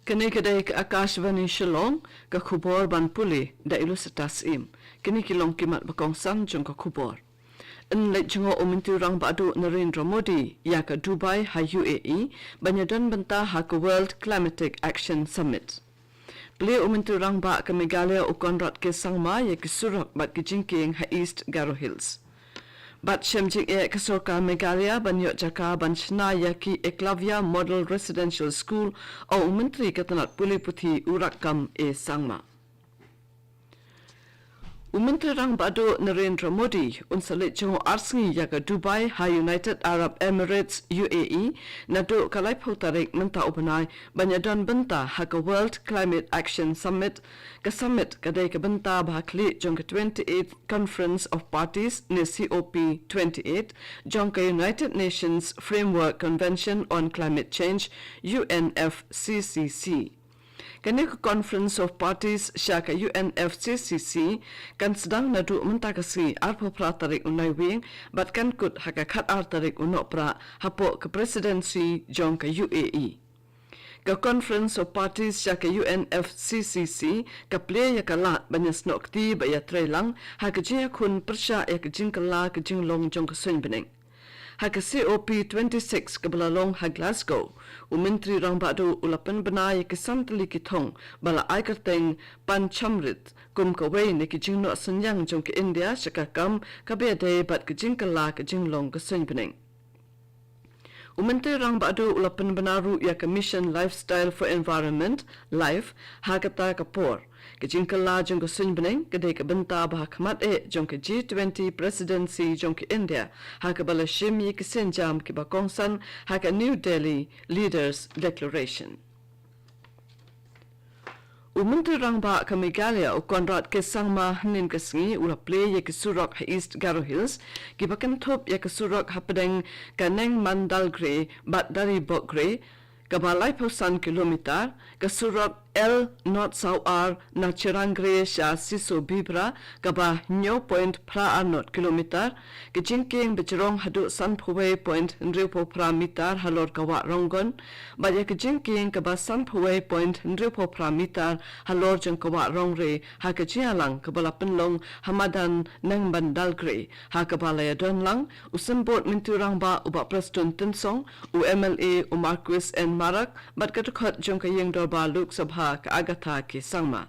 Kini kedai ke AKASHVANI Shillong ke khubor ban puli da ilu setas im. Kini kilong kimat bakongsan jong ke khubor. En lek jengo umintu rang badu Narendra Modi ya ke Dubai ha UAE banyadan bentah ha ke World Climatic Action Summit. Beli umintu rang ba ke Meghalaya ukonrat ke sangma ya ke surak bat ke jingking ha East Garo Hills. Bat shemjing e ke sorka Meghalaya ban yok jaka ban shna ya ki Eklavya Model Residential School o umentri ketanat puli puthi urakam e sangma. Umentri rang badu Narendra Modi unsalit jengo arsengi ya ke Dubai ha United Arab Emirates UAE nado kalai tarik menta upanai banyadan benta ha ke World Climate Action Summit ke summit kadai ke benta bahakli jong ke 28th Conference of Parties ni COP28 jong ke United Nations Framework Convention on Climate Change UNFCCC. Kini ke Conference of Parties syaka UNFCCC kan sedang nadu mentakasi arpo pra tarik unai wing batkan kut haka khat ar tarik unok pra hapo ke presidency jong ke UAE. Ke Conference of Parties syaka UNFCCC ke play ya kalat banyas nok ti ba ya trailang haka jia kun persya ya ke jingkala ke jinglong jong ke sun bening. Haka COP26 ke belalong ha Glasgow, umentri rang badu ulapan benai ke santali ki thong bala ai kerteng pan chamrit kum ka wei ni ki jingno senyang jong ke India syaka kam ka bede bat ke jingkala ke jinglong ke sun bening. Umentri rang badu ulapan benaru ya ke Mission Lifestyle for Environment life ha kata kapor ke jingkala jong ke sun bening ke de ke benta bah khmat e jong ke G20 presidency jong ke India ha ke bala shimi ke senjam ke bakongsan ha ke New Delhi leaders declaration. Umentri rang ba ke Meghalaya ukonrat ke sangma hanin ke sengi ula play ya ke surak ha East Garo Hills ki bakan thop ya ke surak ha pedeng kaneng mandalgre bat dari bokgre ke balai pausan kilometer ke surak L not sawar na cirangre sya siso bibra ke bah nyo point pra not kilometer ke jingking becerong hadu san phuwei point nripo pra meter halor kawa ronggon ba ya ke jingking ke bah san phuwei point nripo pra meter halor jeng kawa rongre ha ke jialang ke bala penlong hamadan nang bandalgre ha ke balaya donlang usembot minturang ba uba prestun tensong UMLA u Marquis and Marak bat ke tukhat jong ke yeng dor ba Lok Sabha ke Agatha ke sangma.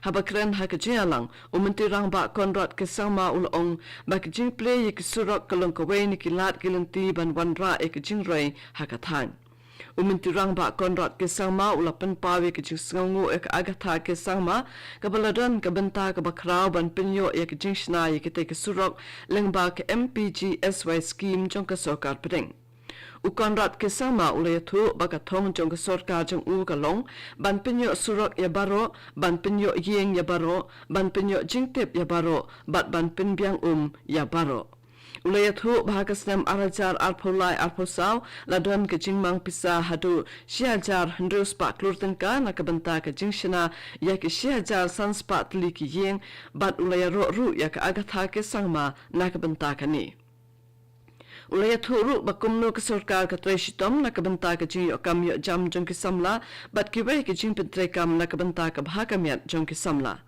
Habakren ha ke jialang umentirang ba konrat ke sangma ulong ba ke jing play ye ke surak kalong ke wei ni ki lat ke lenti ban wanra e ke jing roi ha ka thang. Umentirang ba konrat ke sangma ulapan pawe ke jing sangu e ke Agatha ke sangma ke baladan ke benta ke bakrau ban penyo ye ke jing shna ye ke te ke surak lengba ke MPGSY scheme jong ke sorkar pedeng. Ukonrat ke sama ulay thu baka thong jong ke sorka jong u kalong ban penyo surak ya baro ban penyo yeng ya baro ban penyo jingtip ya baro bat ban penbiang ya baro ulay thu bahakasnam arajar arpolai arposaw ladon ke jingmang pisa hadu siajar hendrus pa klurtengka na kabenta ke jingshina ya ke siajar sanspa tli ki yeng bat ulay ru ya ke Agatha ke sangma na kabenta kani. Ulaya thuru bakumno ke sorkar ke treshitom na kabenta ke jing yokam yok jam jong ke samla bat ki wei ke jing pentrekam na kabenta ke bahakamiat jong ke samla.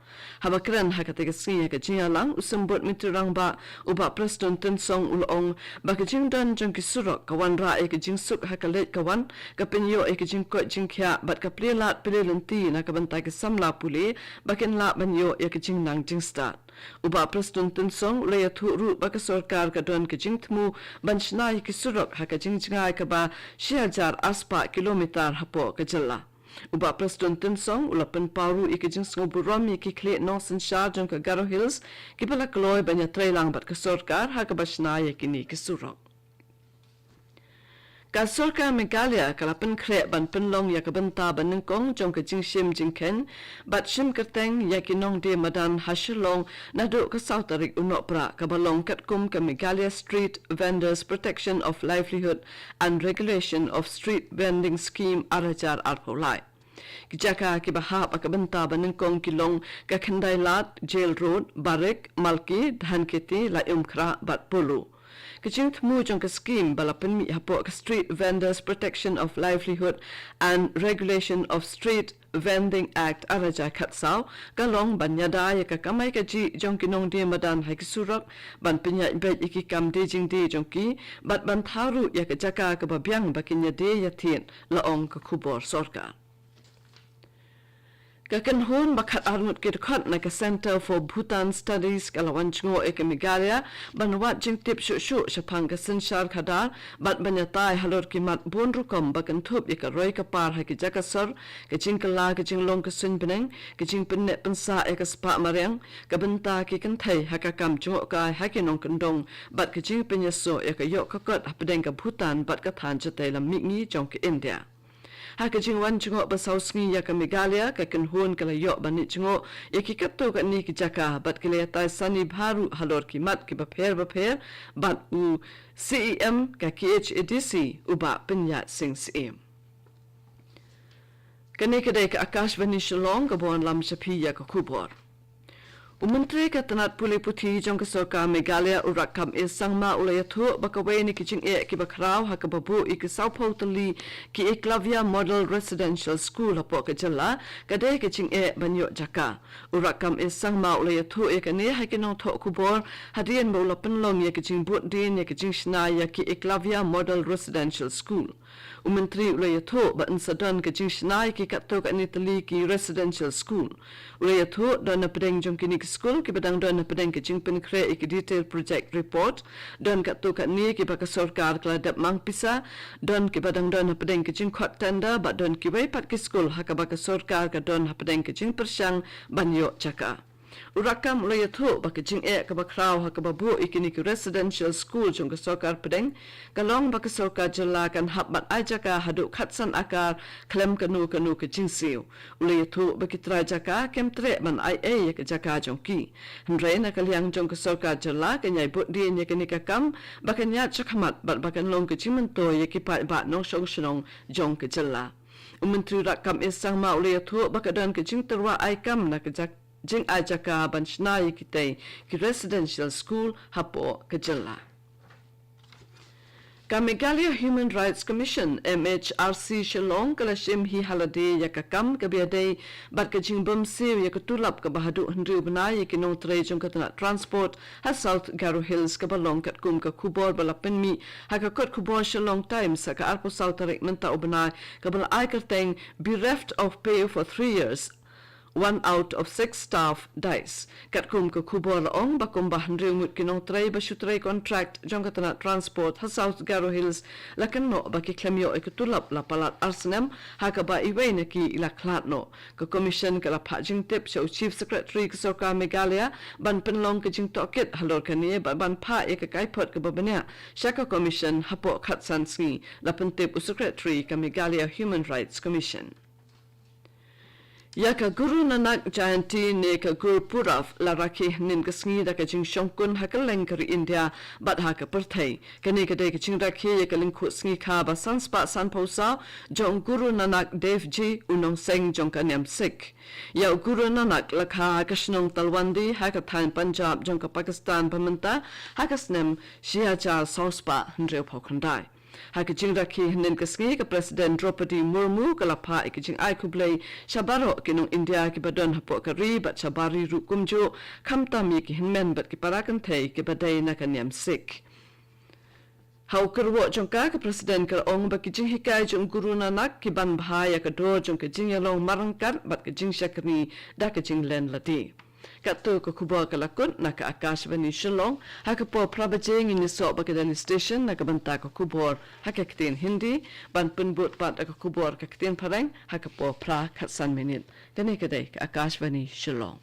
Habakran hakate ke siya ke jing alang usembot miturang ba uba preston tensong ulong ba ke jing dan jong ke surok kawan ra e ke jing suk hakalet kawan ke penyo e ke jing kot jing kya bat ke plelat pelelenti na kabenta ke samla puli baken la banyo e ke jing nang jing start. Uba preston tensong ulaya thuru ba ke sorkar ke don ke jing tmu banshna ki surok ha ka jingjingai ka ba 1000 aspa kilometer hapo ka jalla uba preston tensong ulapan paru ik jingsgo buram ki khle nosen sha jong ka Garo Hills ki pala kloy banya trailang bat ka sorkar ha ka bashna ki ki surok ka sorkar Meghalaya kalapan khle ban penlong ya ka benta banengkong jong ka jingshim jingken bat shim kerteng ya ki nong de madan ha Shillong nado ka sautarik unok pra ka balong katkum ka Meghalaya Street Vendors Protection of Livelihood and Regulation of Street Vending Scheme arajar arpolai kijaka ki bahap ka benta banengkong kilong ka Khandai Lat Jail Road Barik Malki Dhanketi la umkhra bat pulu Kajing tmu jong ka scheme balapan mi hapo ka Street Vendors Protection of Livelihood and Regulation of Street Vending Act araja khatsau kalong banyada ya ka kamai ka ji jong kinong de madan hai kisurak ban pinya be iki kam de jing de jong ki bat ban tharu ya ka jaka ka babyang bakinya de ya thin laong ka khubor sarkar Kakan hon bakat armut kirkot na ka Center for Bhutan Studies kalawan chingo ekamigalia banwat jing tip shu shapang ka sinshar khadar bat banyatai halor kimat bon rukom bakan thup ya ka roi ka par ha ki jakasar ka jingkala ka jinglong ka sun beneng ka jing pinne pensa e ka spa mariang ka benta ki kan thai ha ka kam chingo ka ha ki nong kandong bat ka jing penyaso ya ka yok ka kot apdeng ka Bhutan bat ka than chatai lam mingi jong ka India Haka jingwan jingo basausngi ya ka Megalia ka kenhun kala yo banit jingo ya ki kapto ka ni ki jaka bat kala tai sani bharu halor ki mat ki bapher bat u CEM ka KHADC uba pinyat sing CEM Kani kadai ka Akashvani Shillong ka bon lam shapi ya ka kubor Umentri ka tanat puli puthi jong ka sarkar Meghalaya urakam e sangma ulayathu bakawai ni kiching e ki bakrau ha ka babu ik saupau tali ki Eklavya Model Residential School hapo ka jalla kadai kiching e banyo jaka urakam e sangma ulayathu e ka ne ha kinong tho kubor hadian mo lapan lom ye kiching bot din ye kiching shna ya ki Eklavya Model Residential School Umentri ulayathu ba insadan kiching shna ki katto ka ni tali ki residential school ulayathu don apdeng jong kini school ki badang don pedeng ke jingpen kre ek detail project report don ka to ka ni ki ba ka sarkar kla dap mang pisa don ki badang don pedeng ke jing khot tender ba don ki bai pat ki school ha ka ba ka sarkar ka don pedeng ke jing persang banyo chaka Urakam ulayathu ba ka jing e ka ba kraw ha ka ba bu ikini ki residential school jong ka sarkar pedeng kalong ba ka sarkar jala kan hab bat ai jaka hadu khatsan akar klem kanu ka jing siu ulayathu ba ki tra jaka kem tre ban ai e ka jaka jong ki hmre na ka liang jong ka sarkar jala ka nyai bu di ne ka ni ka kam ba ka nya chakhamat ba ka long ka jiman to ye ki pa ba no shong shnong jong ka jala Menteri Rakam Isang ma ulayathu ba ka don ka jing terwa ai kam na ka jak Jing ajaka banshnai kitay ki residential school hapo kajala. Ka Meghalaya Human Rights Commission MHRC Shillong kalashim hi halade yakakam kabiade bat ka jingbam siu yakatulap ka bahadu hendri ubnai yakinong tre jong katana transport ha South Garo Hills ka balong kat kum ka kubor balapin mi ha ka kot kubor Shillong Times ka arpo South tarik menta ubnai ka bal ai karteng bereft of pay for 3 years 1 out of 6 staff dies. Kat kum ka kubor laong bakum bahandri mut kinong tray basutray contract jong katana transport ha South Garo Hills lakan no baki klemyo ikutulap la palat arsenam ha ka ba iway na ki ilaklat no. Ka commission ka la pajing tip siya Chief Secretary ka sarkar Meghalaya ban penlong ka jing tokit halor kaniye ban pa e ka kaipot ka babanya siya ka commission hapo khatsan sngi la pentip Secretary ka Meghalaya Human Rights Commission. Ya ka Guru Nanak Jayanti ne ka Gurpurav la rakhi nin ka sngi da ka jing shongkun ha ka lengkari India bat ha ka perthai kani ka de ka jing rakhi ya ka lingkhu sngi kha ba sanspa san pausa jong Guru Nanak Dev Ji unong seng jong ka nyam sik ya Guru Nanak la kha ka shnong talwandi ha ka thain Punjab jong ka Pakistan pamanta ha ka snem shiacha sauspa hnreu phokhandai Haka jing rakhi nin kasngi ka President Draupadi Murmu kalapa ikijing ai kublai shabaro kinong India ki badon hapo kari bat shabari ru kumjo kamtami ki hinmen bat ki parakan thai ki badai na kanyam sik. Hau kerwo jongka ka President ka ong ba ki jing hikai jong Guru Nanak ki ban bahaya ka do jong ka jing yalong marangkat bat ki jing shakri da ka jing len lati. Kato ka kubor ka lakun na ka Akashvani Shillong haka po prabajeng ini so bakadani station na ka banta ka kubor haka kitin Hindi ban punbut pat ka kubor ka kitin parang haka po pra katsan minit kani kadai ka Akashvani Shillong